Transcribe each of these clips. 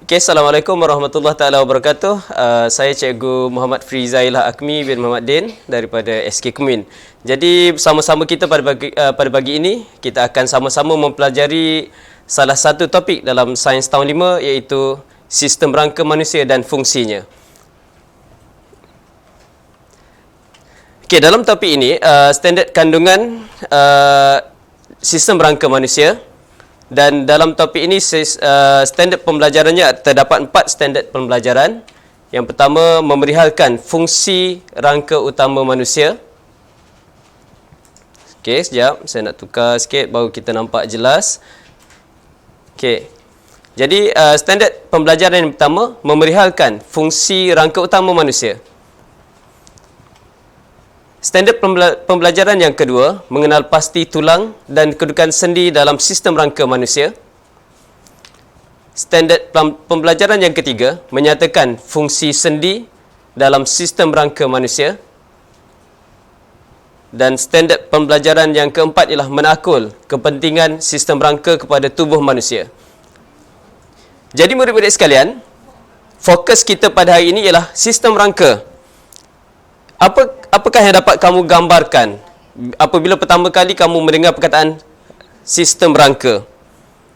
Okay, Assalamualaikum warahmatullahi taala wabarakatuh. Saya Cikgu Muhammad Frizailah Akmi bin Muhammad Din daripada SK Kemin. Jadi bersama-sama kita pada pagi ini kita akan sama-sama mempelajari salah satu topik dalam Sains Tahun 5 iaitu sistem rangka manusia dan fungsinya. Okay, dalam topik ini standard kandungan sistem rangka manusia. Dan dalam topik ini standard pembelajarannya terdapat 4 standard pembelajaran. Yang pertama, memerihalkan fungsi rangka utama manusia. Okey, sekejap saya nak tukar sikit baru kita nampak jelas. Okey. Jadi standard pembelajaran yang pertama, memerihalkan fungsi rangka utama manusia. Standard pembelajaran yang kedua, mengenal pasti tulang dan kedudukan sendi dalam sistem rangka manusia. Standard pembelajaran yang ketiga, menyatakan fungsi sendi dalam sistem rangka manusia. Dan standard pembelajaran yang keempat ialah menakul kepentingan sistem rangka kepada tubuh manusia. Jadi murid-murid sekalian, fokus kita pada hari ini ialah sistem rangka. Apakah yang dapat kamu gambarkan apabila pertama kali kamu mendengar perkataan sistem rangka?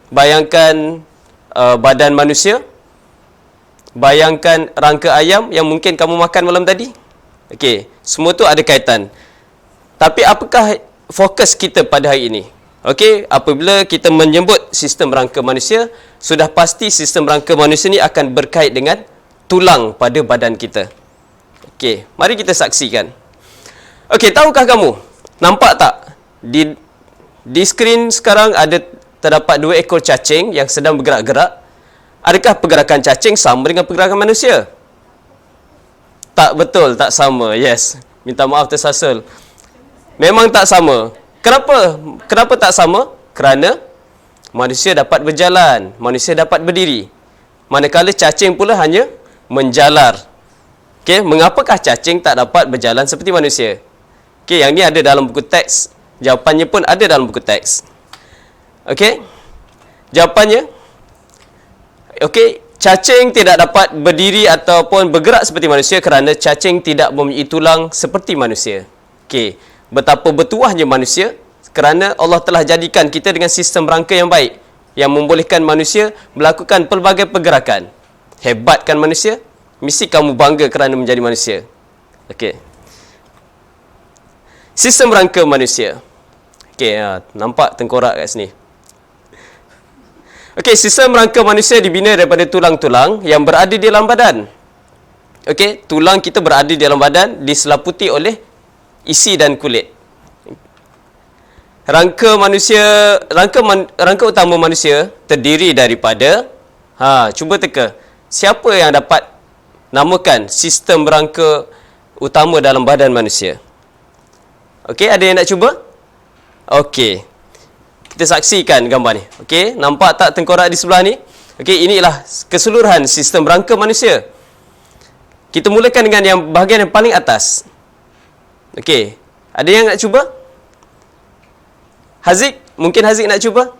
Bayangkan badan manusia, bayangkan rangka ayam yang mungkin kamu makan malam tadi. Okey, semua tu ada kaitan. Tapi apakah fokus kita pada hari ini? Okey, apabila kita menyebut sistem rangka manusia, sudah pasti sistem rangka manusia ni akan berkait dengan tulang pada badan kita. Okey, mari kita saksikan. Okey, tahukah kamu? Nampak tak? Di skrin sekarang terdapat 2 ekor cacing yang sedang bergerak-gerak. Adakah pergerakan cacing sama dengan pergerakan manusia? Tak betul, tak sama. Yes. Minta maaf tersasul. Memang tak sama. Kenapa? Kenapa tak sama? Kerana manusia dapat berjalan, manusia dapat berdiri. Manakala cacing pula hanya menjalar. Okey, mengapakah cacing tak dapat berjalan seperti manusia? Okey, yang ni ada dalam buku teks. Jawapannya pun ada dalam buku teks. Okey. Jawapannya, okey, cacing tidak dapat berdiri ataupun bergerak seperti manusia kerana cacing tidak mempunyai tulang seperti manusia. Okey, betapa bertuahnya manusia kerana Allah telah jadikan kita dengan sistem rangka yang baik yang membolehkan manusia melakukan pelbagai pergerakan. Hebat kan manusia? Mesti kamu bangga kerana menjadi manusia. Okey. Sistem rangka manusia. Okey, nampak tengkorak kat sini. Okey, sistem rangka manusia dibina daripada tulang-tulang yang berada di dalam badan. Okey, tulang kita berada di dalam badan diselaputi oleh isi dan kulit. Rangka utama manusia terdiri daripada cuba teka. Siapa yang dapat namakan sistem rangka utama dalam badan manusia? Okey, ada yang nak cuba? Okey. Kita saksikan gambar ni. Okey, nampak tak tengkorak di sebelah ni? Okey, inilah keseluruhan sistem rangka manusia. Kita mulakan dengan yang bahagian yang paling atas. Okey, ada yang nak cuba? Haziq, mungkin Haziq nak cuba?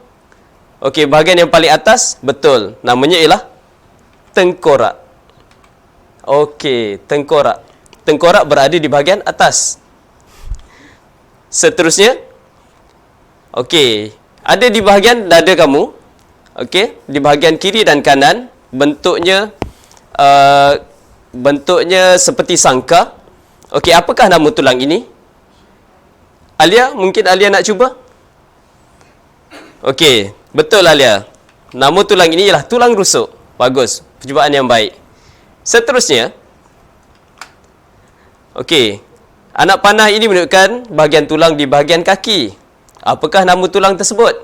Okey, bahagian yang paling atas, betul. Namanya ialah tengkorak. Okey, tengkorak. Tengkorak berada di bahagian atas. Seterusnya, okey, ada di bahagian dada kamu. Okey, di bahagian kiri dan kanan, bentuknya seperti sangka. Okey, apakah nama tulang ini? Alia, mungkin Alia nak cuba? Okey, betul Alia. Nama tulang ini ialah tulang rusuk. Bagus, percubaan yang baik. Seterusnya, okey, anak panah ini menunjukkan bahagian tulang di bahagian kaki. Apakah nama tulang tersebut?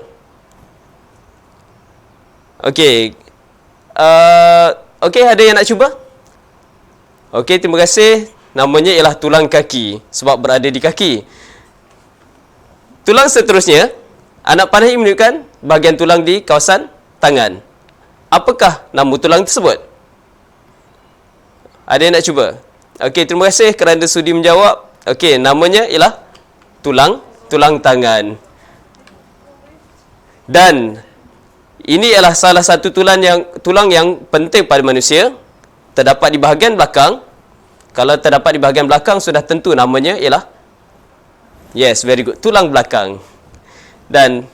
Okey, okey, ada yang nak cuba? Okey, terima kasih. Namanya ialah tulang kaki sebab berada di kaki. Tulang seterusnya, anak panah ini menunjukkan bahagian tulang di kawasan tangan. Apakah nama tulang tersebut? Ada yang nak cuba? Okey, terima kasih kerana sudi menjawab. Okey, namanya ialah tulang tangan. Dan Ini ialah salah satu tulang yang penting pada manusia. Terdapat di bahagian belakang. Kalau terdapat di bahagian belakang, sudah tentu namanya ialah, yes, very good, tulang belakang. Dan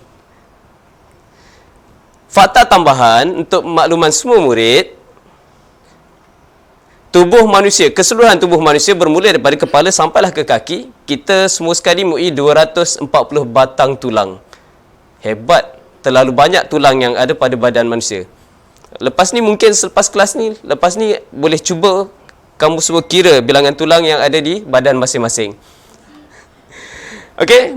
fakta tambahan untuk makluman semua murid, tubuh manusia, keseluruhan tubuh manusia bermula daripada kepala sampailah ke kaki. Kita semua sekali mempunyai 240 batang tulang. Hebat, terlalu banyak tulang yang ada pada badan manusia. Lepas ni mungkin selepas kelas ni, lepas ni boleh cuba kamu semua kira bilangan tulang yang ada di badan masing-masing. Okey,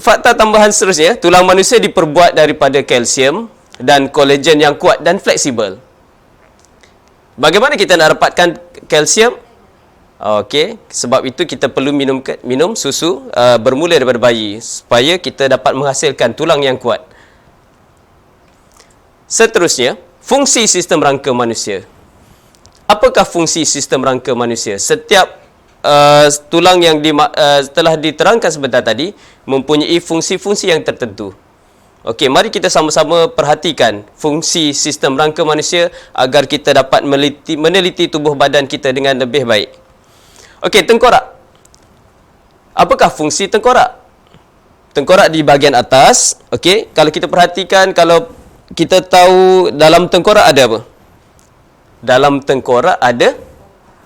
fakta tambahan seterusnya, tulang manusia diperbuat daripada kalsium dan kolagen yang kuat dan fleksibel. Bagaimana kita nak dapatkan kalsium? Okey, sebab itu kita perlu minum susu bermula daripada bayi supaya kita dapat menghasilkan tulang yang kuat. Seterusnya, fungsi sistem rangka manusia. Apakah fungsi sistem rangka manusia? Setiap tulang yang telah diterangkan sebentar tadi mempunyai fungsi-fungsi yang tertentu. Okey, mari kita sama-sama perhatikan fungsi sistem rangka manusia agar kita dapat meneliti tubuh badan kita dengan lebih baik. Okey, tengkorak. Apakah fungsi tengkorak? Tengkorak di bahagian atas. Okey, kalau kita perhatikan, kalau kita tahu dalam tengkorak ada apa? Dalam tengkorak ada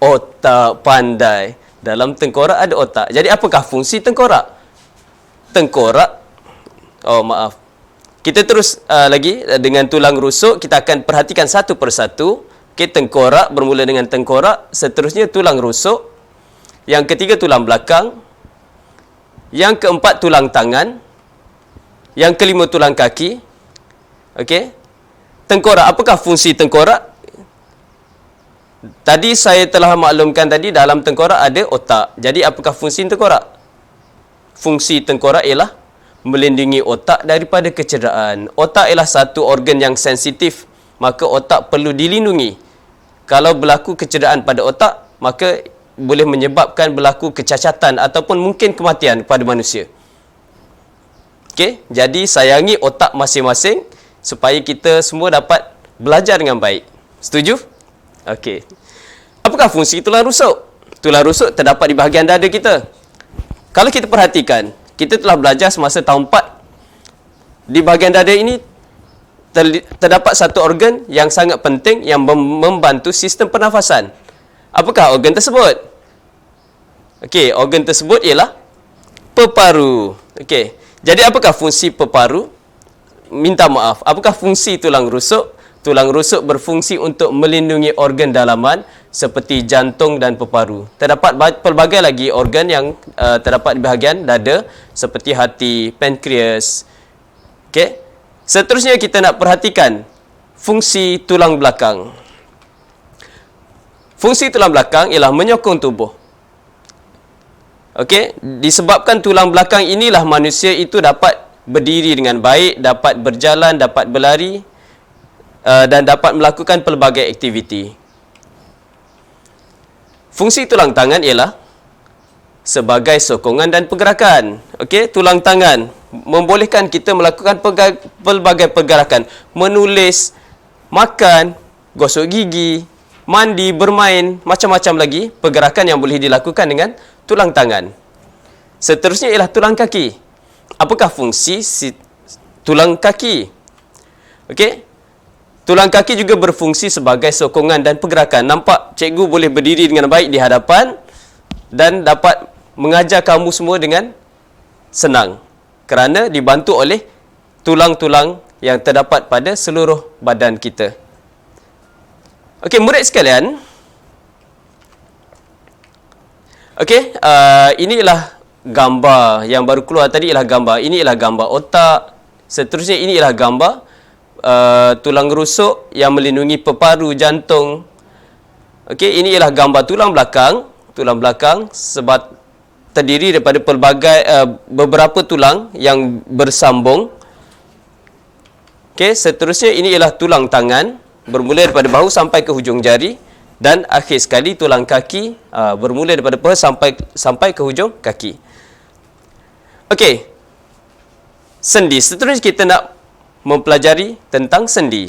otak, pandai. Dalam tengkorak ada otak. Jadi apakah fungsi tengkorak? Tengkorak, kita terus lagi dengan tulang rusuk. Kita akan perhatikan satu persatu. Okey, tengkorak bermula dengan tengkorak. Seterusnya tulang rusuk. Yang ketiga tulang belakang. Yang keempat tulang tangan. Yang kelima tulang kaki. Okey. Tengkorak, apakah fungsi tengkorak? Tadi saya telah maklumkan tadi dalam tengkorak ada otak. Jadi apakah fungsi tengkorak? Fungsi tengkorak ialah melindungi otak daripada kecederaan. Otak ialah satu organ yang sensitif, maka otak perlu dilindungi. Kalau berlaku kecederaan pada otak, maka boleh menyebabkan berlaku kecacatan ataupun mungkin kematian pada manusia. Okey, jadi sayangi otak masing-masing supaya kita semua dapat belajar dengan baik. Setuju? Okey. Apakah fungsi tulang rusuk? Tulang rusuk terdapat di bahagian dada kita. Kalau kita perhatikan, kita telah belajar semasa tahun 4. Di bahagian dada ini terdapat satu organ yang sangat penting yang membantu sistem pernafasan. Apakah organ tersebut? Okey, organ tersebut ialah peparu. Okey. Jadi apakah fungsi peparu? Minta maaf, apakah fungsi tulang rusuk? Tulang rusuk berfungsi untuk melindungi organ dalaman seperti jantung dan peparu. Terdapat pelbagai lagi organ yang terdapat di bahagian dada seperti hati, pankreas. Okey. Seterusnya kita nak perhatikan fungsi tulang belakang. Fungsi tulang belakang ialah menyokong tubuh. Okey, disebabkan tulang belakang inilah manusia itu dapat berdiri dengan baik, dapat berjalan, dapat berlari, dan dapat melakukan pelbagai aktiviti. Fungsi tulang tangan ialah sebagai sokongan dan pergerakan. Okey, tulang tangan membolehkan kita melakukan pelbagai pergerakan, menulis, makan, gosok gigi, mandi, bermain, macam-macam lagi pergerakan yang boleh dilakukan dengan tulang tangan. Seterusnya ialah tulang kaki. Apakah fungsi tulang kaki? Okey, tulang kaki juga berfungsi sebagai sokongan dan pergerakan. Nampak cikgu boleh berdiri dengan baik di hadapan dan dapat mengajar kamu semua dengan senang kerana dibantu oleh tulang-tulang yang terdapat pada seluruh badan kita. Okey, murid sekalian. Okey, inilah gambar yang baru keluar tadi ialah gambar. Ini ialah gambar otak. Seterusnya ini ialah gambar tulang rusuk yang melindungi peparu, jantung. Okey, ini ialah gambar tulang belakang. Tulang belakang sebab terdiri daripada beberapa tulang yang bersambung. Okey, seterusnya ini ialah tulang tangan bermula daripada bahu sampai ke hujung jari, dan akhir sekali tulang kaki bermula daripada paha sampai ke hujung kaki. Okey. Sendi. Seterusnya kita nak mempelajari tentang sendi.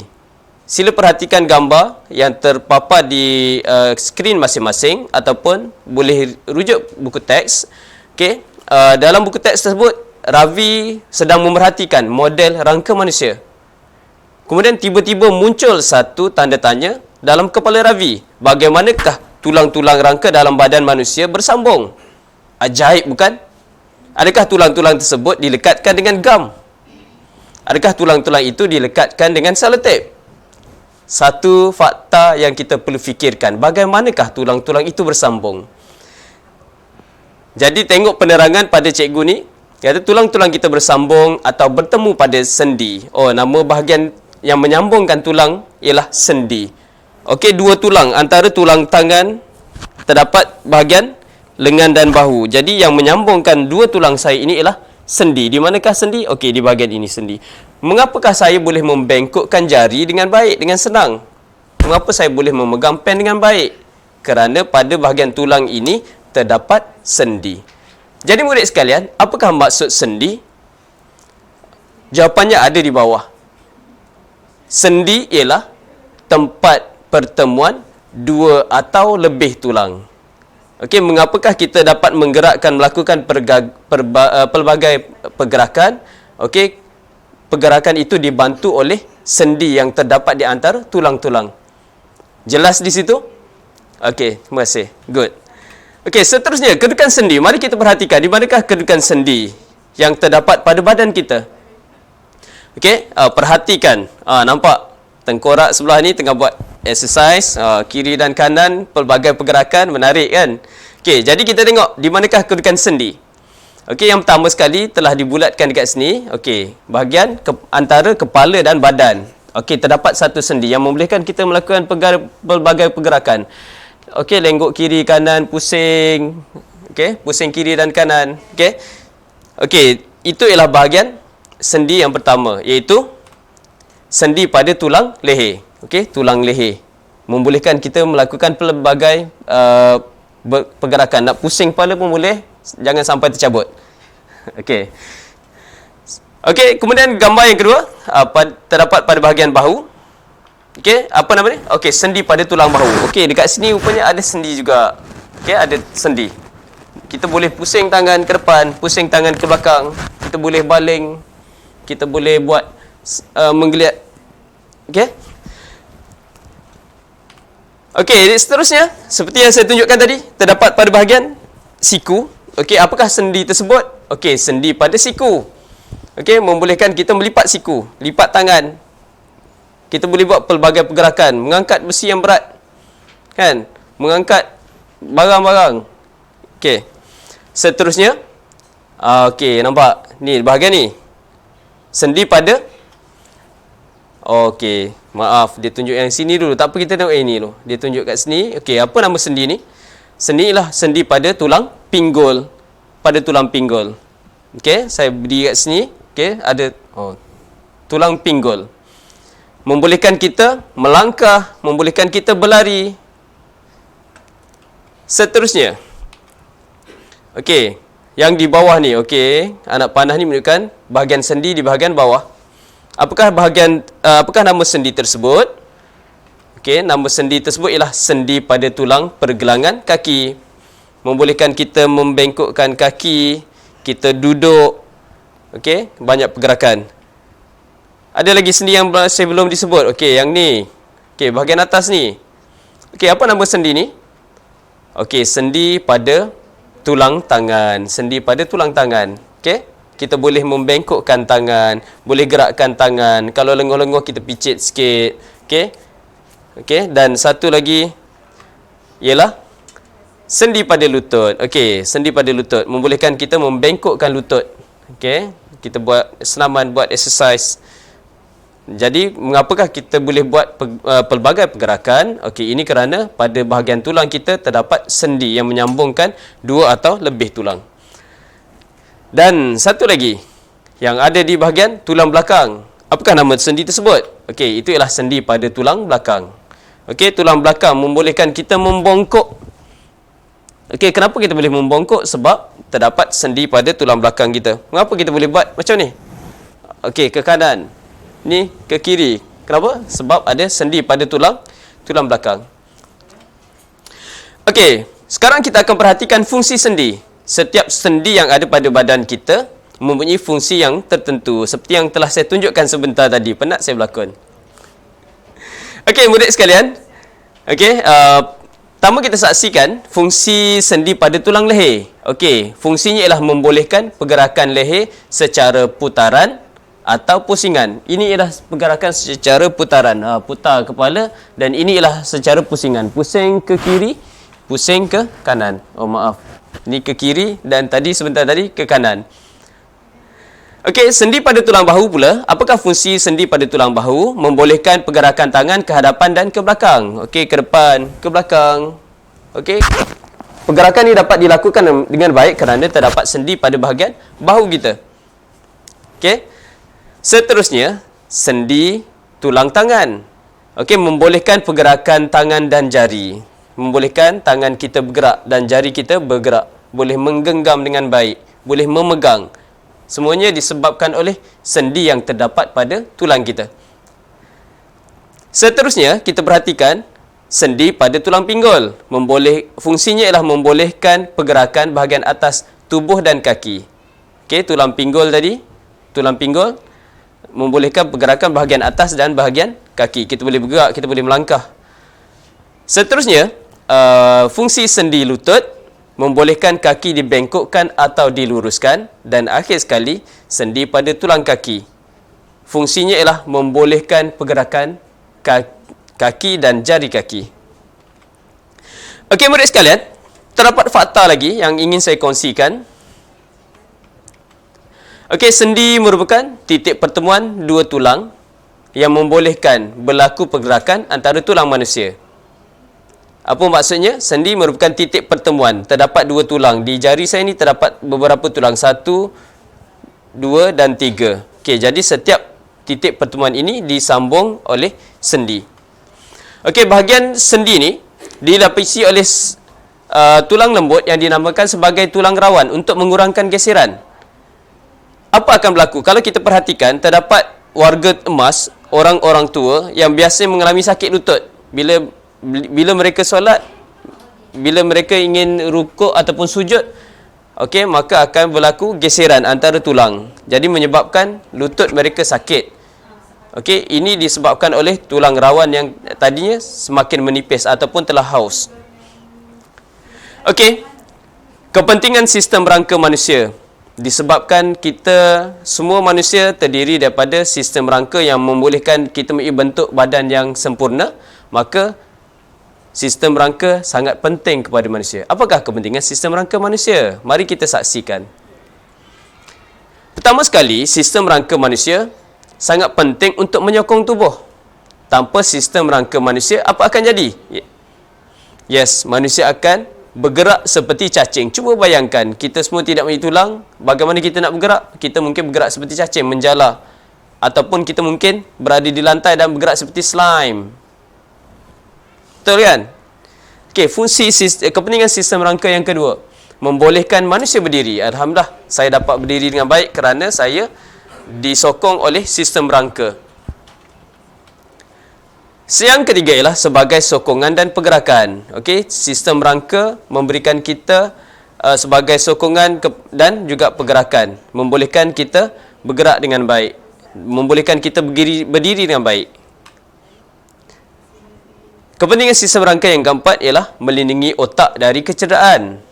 Sila perhatikan gambar yang terpapar di skrin masing-masing ataupun boleh rujuk buku teks. Okey, dalam buku teks tersebut Ravi sedang memerhatikan model rangka manusia. Kemudian tiba-tiba muncul satu tanda tanya dalam kepala Ravi. Bagaimanakah tulang-tulang rangka dalam badan manusia bersambung? Ajaib bukan? Adakah tulang-tulang tersebut dilekatkan dengan gam? Adakah tulang-tulang itu dilekatkan dengan selotip? Satu fakta yang kita perlu fikirkan, bagaimanakah tulang-tulang itu bersambung? Jadi tengok penerangan pada cikgu ni, kata tulang-tulang kita bersambung atau bertemu pada sendi. Oh, nama bahagian yang menyambungkan tulang ialah sendi. Okey, dua tulang antara tulang tangan terdapat bahagian lengan dan bahu. Jadi yang menyambungkan dua tulang saya ini ialah sendi. Di manakah sendi? Okey, di bahagian ini sendi. Mengapakah saya boleh membengkokkan jari dengan baik, dengan senang? Mengapa saya boleh memegang pen dengan baik? Kerana pada bahagian tulang ini terdapat sendi. Jadi murid sekalian, apakah maksud sendi? Jawapannya ada di bawah. Sendi ialah tempat pertemuan dua atau lebih tulang. Okey, mengapakah kita dapat menggerakkan, melakukan pelbagai pergerakan? Okey, pergerakan itu dibantu oleh sendi yang terdapat di antara tulang-tulang. Jelas di situ? Okey, terima kasih. Good. Okey, seterusnya, kedudukan sendi. Mari kita perhatikan di manakah kedudukan sendi yang terdapat pada badan kita. Okey, perhatikan. Nampak tengkorak sebelah ni tengah buat exercise, kiri dan kanan, pelbagai pergerakan, menarik kan? Okey, jadi kita tengok di manakah kedudukan sendi. Okey, yang pertama sekali telah dibulatkan dekat sini. Okey, bahagian antara kepala dan badan. Okey, terdapat satu sendi yang membolehkan kita melakukan pelbagai pergerakan. Okey, lenggok kiri kanan, pusing. Okey, pusing kiri dan kanan. Okey. Okey, itu ialah bahagian sendi yang pertama, iaitu sendi pada tulang leher. Okey, tulang leher membolehkan kita melakukan pelbagai pergerakan. Nak pusing kepala pun boleh, jangan sampai tercabut. Okey. Okey, kemudian gambar yang kedua terdapat pada bahagian bahu. Okey, apa nama ni? Okey, sendi pada tulang bahu. Okey, dekat sini rupanya ada sendi juga. Okey, ada sendi. Kita boleh pusing tangan ke depan, pusing tangan ke belakang. Kita boleh baling. Kita boleh buat menggeliat. Okey. Okey, seterusnya seperti yang saya tunjukkan tadi, terdapat pada bahagian siku. Okey, apakah sendi tersebut? Okey, sendi pada siku. Okey, membolehkan kita melipat siku, lipat tangan. Kita boleh buat pelbagai pergerakan, mengangkat besi yang berat. Kan? Mengangkat barang-barang. Okey. Seterusnya, okey, nampak ni bahagian ni. Sendi pada okey, maaf, dia tunjuk yang sini dulu. Tak apa, kita tengok ini dulu. Dia tunjuk kat sini. Okey, apa nama sendi ni? Sendi ialah sendi pada tulang pinggul. Pada tulang pinggul. Okey, saya berdiri kat sini. Okey, ada tulang pinggul. Membolehkan kita melangkah, membolehkan kita berlari. Seterusnya. Okey, yang di bawah ni, okey, anak panah ni menunjukkan bahagian sendi di bahagian bawah. Apakah nama sendi tersebut? Okey, nama sendi tersebut ialah sendi pada tulang pergelangan kaki. Membolehkan kita membengkokkan kaki, kita duduk. Okey, banyak pergerakan. Ada lagi sendi yang saya belum disebut. Okey, yang ni. Okey, bahagian atas ni. Okey, apa nama sendi ni? Okey, sendi pada tulang tangan. Sendi pada tulang tangan. Okey, kita boleh membengkokkan tangan, boleh gerakkan tangan. Kalau lenguh-lenguh kita picit sikit. Okey. Okey, dan satu lagi ialah sendi pada lutut. Okey, sendi pada lutut membolehkan kita membengkokkan lutut. Okey, kita buat senaman, buat exercise. Jadi, mengapakah kita boleh buat pelbagai pergerakan? Okey, ini kerana pada bahagian tulang kita terdapat sendi yang menyambungkan dua atau lebih tulang. Dan satu lagi yang ada di bahagian tulang belakang. Apakah nama sendi tersebut? Okey, itu ialah sendi pada tulang belakang. Okey, tulang belakang membolehkan kita membongkok. Okey, kenapa kita boleh membongkok? Sebab terdapat sendi pada tulang belakang kita. Mengapa kita boleh buat macam ni? Okey, ke kanan. ni ke kiri. Kenapa? Sebab ada sendi pada tulang belakang. Okey, sekarang kita akan perhatikan fungsi sendi. Setiap sendi yang ada pada badan kita mempunyai fungsi yang tertentu, seperti yang telah saya tunjukkan sebentar tadi. Penat saya berlakon. Okey, murid sekalian. Okey, pertama kita saksikan fungsi sendi pada tulang leher. Okey, fungsinya ialah membolehkan pergerakan leher secara putaran atau pusingan. Ini ialah pergerakan secara putaran. Putar kepala, dan ini ialah secara pusingan. Pusing ke kiri, pusing ke kanan. Oh maaf. Ini ke kiri dan tadi sebentar tadi ke kanan. Okey, sendi pada tulang bahu pula. Apakah fungsi sendi pada tulang bahu? Membolehkan pergerakan tangan ke hadapan dan ke belakang. Okey, ke depan, ke belakang. Okey. Pergerakan ini dapat dilakukan dengan baik kerana terdapat sendi pada bahagian bahu kita. Okey. Seterusnya, sendi tulang tangan. Okey, membolehkan pergerakan tangan dan jari. Membolehkan tangan kita bergerak dan jari kita bergerak. Boleh menggenggam dengan baik, boleh memegang. Semuanya disebabkan oleh sendi yang terdapat pada tulang kita. Seterusnya, kita perhatikan sendi pada tulang pinggul. Fungsinya ialah membolehkan pergerakan bahagian atas tubuh dan kaki. Okey, tulang pinggul tadi, tulang pinggul membolehkan pergerakan bahagian atas dan bahagian kaki. Kita boleh bergerak, kita boleh melangkah. Seterusnya, fungsi sendi lutut membolehkan kaki dibengkokkan atau diluruskan. Dan akhir sekali, sendi pada tulang kaki. Fungsinya ialah membolehkan pergerakan kaki dan jari kaki. Okey, murid sekalian, terdapat fakta lagi yang ingin saya kongsikan. Okey, sendi merupakan titik pertemuan dua tulang yang membolehkan berlaku pergerakan antara tulang manusia. Apa maksudnya? Sendi merupakan titik pertemuan. Terdapat dua tulang. Di jari saya ni terdapat beberapa tulang. 1, 2 dan 3. Okey, jadi setiap titik pertemuan ini disambung oleh sendi. Okey, bahagian sendi ni dilapisi oleh tulang lembut yang dinamakan sebagai tulang rawan untuk mengurangkan geseran. Apa akan berlaku? Kalau kita perhatikan, terdapat warga emas, orang-orang tua yang biasa mengalami sakit lutut. Bila mereka solat, bila mereka ingin rukuk ataupun sujud, okey, maka akan berlaku geseran antara tulang. Jadi menyebabkan lutut mereka sakit. Okey, ini disebabkan oleh tulang rawan yang tadinya semakin menipis ataupun telah haus. Okey, kepentingan sistem rangka manusia. Disebabkan kita semua manusia terdiri daripada sistem rangka yang membolehkan kita mempunyai bentuk badan yang sempurna, maka sistem rangka sangat penting kepada manusia. Apakah kepentingan sistem rangka manusia? Mari kita saksikan. Pertama sekali, sistem rangka manusia sangat penting untuk menyokong tubuh. Tanpa sistem rangka manusia, apa akan jadi? Yes, manusia akan bergerak seperti cacing. Cuba bayangkan, kita semua tidak mempunyai tulang. Bagaimana kita nak bergerak? Kita mungkin bergerak seperti cacing, menjala. Ataupun kita mungkin berada di lantai dan bergerak seperti slime. Betul kan? Okey, kepentingan sistem rangka yang kedua, membolehkan manusia berdiri. Alhamdulillah, saya dapat berdiri dengan baik kerana saya disokong oleh sistem rangka. Yang ketiga ialah sebagai sokongan dan pergerakan. Okey, sistem rangka memberikan kita sebagai sokongan dan juga pergerakan, membolehkan kita bergerak dengan baik, membolehkan kita berdiri dengan baik. Kepentingan sistem rangka yang keempat ialah melindungi otak dari kecederaan.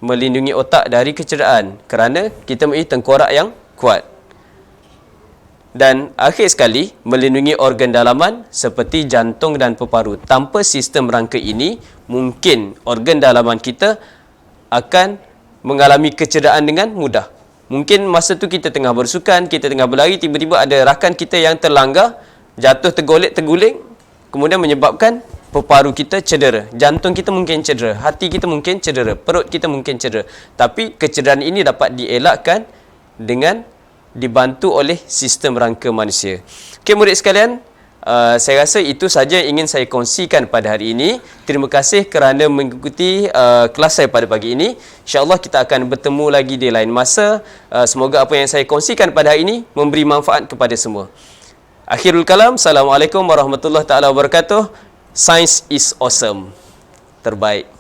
Melindungi otak dari kecederaan kerana kita mempunyai tengkorak yang kuat. Dan akhir sekali, melindungi organ dalaman seperti jantung dan paru-paru. Tanpa sistem rangka ini, mungkin organ dalaman kita akan mengalami kecederaan dengan mudah. Mungkin masa tu kita tengah bersukan, kita tengah berlari, tiba-tiba ada rakan kita yang terlanggar, jatuh terguling, kemudian menyebabkan paru-paru kita cedera. Jantung kita mungkin cedera, hati kita mungkin cedera, perut kita mungkin cedera. Tapi kecederaan ini dapat dielakkan dengan dibantu oleh sistem rangka manusia. Okey, murid sekalian, saya rasa itu saja yang ingin saya kongsikan pada hari ini. Terima kasih kerana mengikuti kelas saya pada pagi ini. InsyaAllah kita akan bertemu lagi di lain masa. Semoga apa yang saya kongsikan pada hari ini memberi manfaat kepada semua. Akhirul kalam. Assalamualaikum warahmatullahi taala wabarakatuh. Science is awesome. Terbaik.